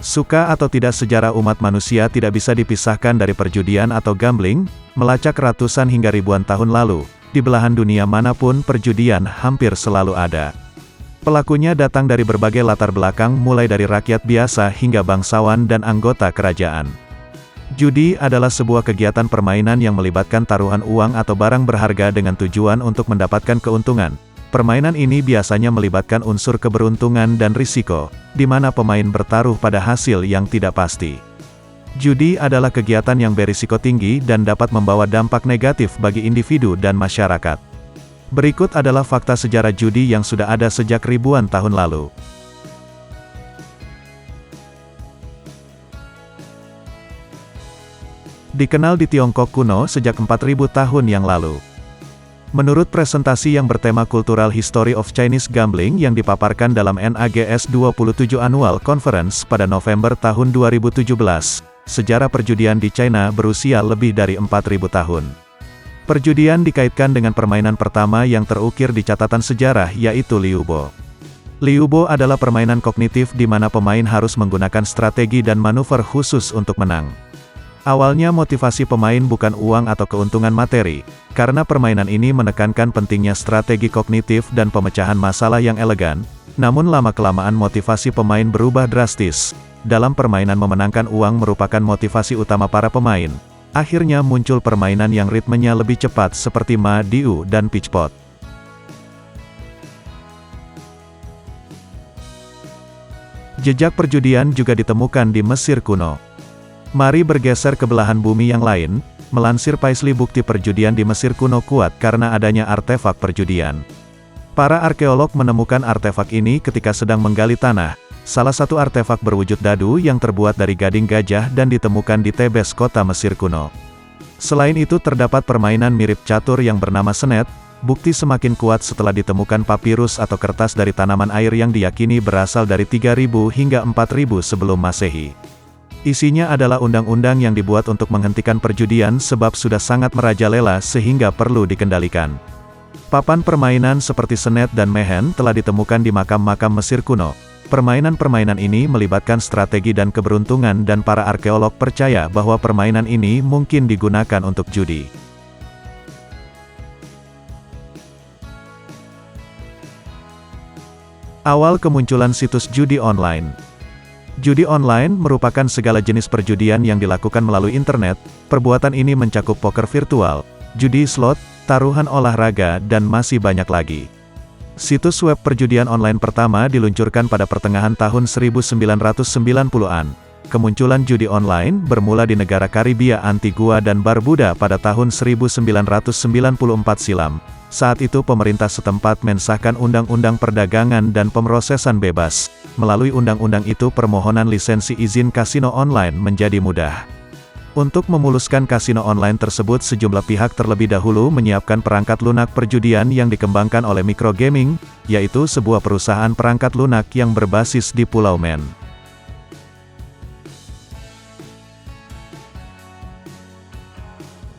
Suka atau tidak, sejarah umat manusia tidak bisa dipisahkan dari perjudian atau gambling. Melacak ratusan hingga ribuan tahun lalu, di belahan dunia manapun perjudian hampir selalu ada. Pelakunya datang dari berbagai latar belakang, mulai dari rakyat biasa hingga bangsawan dan anggota kerajaan. Judi adalah sebuah kegiatan permainan yang melibatkan taruhan uang atau barang berharga dengan tujuan untuk mendapatkan keuntungan. Permainan ini biasanya melibatkan unsur keberuntungan dan risiko, di mana pemain bertaruh pada hasil yang tidak pasti. Judi adalah kegiatan yang berisiko tinggi dan dapat membawa dampak negatif bagi individu dan masyarakat. Berikut adalah fakta sejarah judi yang sudah ada sejak ribuan tahun lalu. Dikenal di Tiongkok kuno sejak 4000 tahun yang lalu. Menurut presentasi yang bertema Cultural History of Chinese Gambling yang dipaparkan dalam NAGS 27 Annual Conference pada November tahun 2017, sejarah perjudian di China berusia lebih dari 4000 tahun. Perjudian dikaitkan dengan permainan pertama yang terukir di catatan sejarah, yaitu Liubo. Liubo adalah permainan kognitif di mana pemain harus menggunakan strategi dan manuver khusus untuk menang. Awalnya motivasi pemain bukan uang atau keuntungan materi, karena permainan ini menekankan pentingnya strategi kognitif dan pemecahan masalah yang elegan. Namun lama-kelamaan motivasi pemain berubah drastis. Dalam permainan memenangkan uang merupakan motivasi utama para pemain. Akhirnya muncul permainan yang ritmenya lebih cepat seperti Ma Diu dan Pitchpot. Jejak perjudian juga ditemukan di Mesir kuno. Mari bergeser ke belahan bumi yang lain. Melansir Paisley, bukti perjudian di Mesir kuno kuat karena adanya artefak perjudian. Para arkeolog menemukan artefak ini ketika sedang menggali tanah. Salah satu artefak berwujud dadu yang terbuat dari gading gajah dan ditemukan di Tebes, kota Mesir kuno. Selain itu terdapat permainan mirip catur yang bernama senet. Bukti semakin kuat setelah ditemukan papirus atau kertas dari tanaman air yang diyakini berasal dari 3000 hingga 4000 sebelum Masehi. Isinya adalah undang-undang yang dibuat untuk menghentikan perjudian sebab sudah sangat merajalela sehingga perlu dikendalikan. Papan permainan seperti senet dan mehen telah ditemukan di makam-makam Mesir kuno. Permainan-permainan ini melibatkan strategi dan keberuntungan, dan para arkeolog percaya bahwa permainan ini mungkin digunakan untuk judi. Awal kemunculan situs judi online. Judi online merupakan segala jenis perjudian yang dilakukan melalui internet. Perbuatan ini mencakup poker virtual, judi slot, taruhan olahraga, dan masih banyak lagi. Situs web perjudian online pertama diluncurkan pada pertengahan tahun 1990-an. Kemunculan judi online bermula di negara Karibia, Antigua dan Barbuda pada tahun 1994 silam. Saat itu pemerintah setempat mensahkan Undang-Undang Perdagangan dan Pemrosesan Bebas. Melalui undang-undang itu permohonan lisensi izin kasino online menjadi mudah. Untuk memuluskan kasino online tersebut, sejumlah pihak terlebih dahulu menyiapkan perangkat lunak perjudian yang dikembangkan oleh Microgaming, yaitu sebuah perusahaan perangkat lunak yang berbasis di Pulau Man.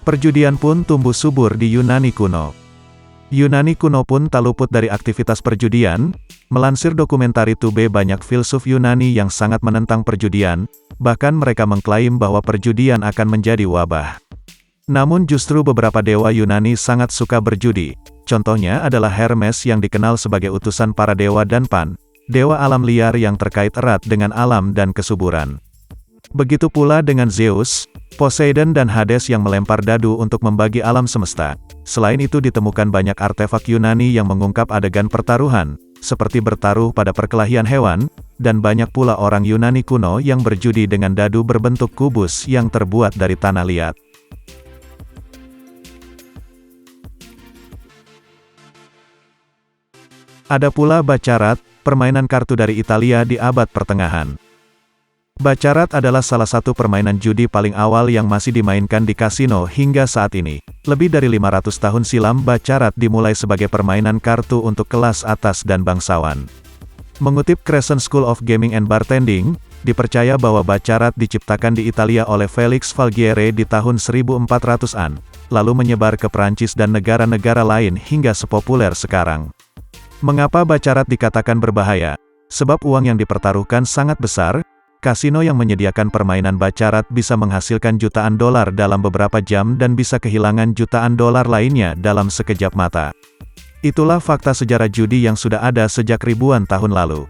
Perjudian pun tumbuh subur di Yunani kuno. Yunani kuno pun tak luput dari aktivitas perjudian. Melansir dokumentari Tube, banyak filsuf Yunani yang sangat menentang perjudian, bahkan mereka mengklaim bahwa perjudian akan menjadi wabah. Namun justru beberapa dewa Yunani sangat suka berjudi. Contohnya adalah Hermes yang dikenal sebagai utusan para dewa, dan Pan, dewa alam liar yang terkait erat dengan alam dan kesuburan. Begitu pula dengan Zeus, Poseidon dan Hades yang melempar dadu untuk membagi alam semesta. Selain itu ditemukan banyak artefak Yunani yang mengungkap adegan pertaruhan, seperti bertaruh pada perkelahian hewan, dan banyak pula orang Yunani kuno yang berjudi dengan dadu berbentuk kubus yang terbuat dari tanah liat. Ada pula Baccarat, permainan kartu dari Italia di abad pertengahan. Baccarat adalah salah satu permainan judi paling awal yang masih dimainkan di kasino hingga saat ini. Lebih dari 500 tahun silam Baccarat dimulai sebagai permainan kartu untuk kelas atas dan bangsawan. Mengutip Crescent School of Gaming and Bartending, dipercaya bahwa Baccarat diciptakan di Italia oleh Felix Falguiere di tahun 1400-an, lalu menyebar ke Prancis dan negara-negara lain hingga sepopuler sekarang. Mengapa Baccarat dikatakan berbahaya? Sebab uang yang dipertaruhkan sangat besar. Kasino yang menyediakan permainan bacarat bisa menghasilkan jutaan dolar dalam beberapa jam dan bisa kehilangan jutaan dolar lainnya dalam sekejap mata. Itulah fakta sejarah judi yang sudah ada sejak ribuan tahun lalu.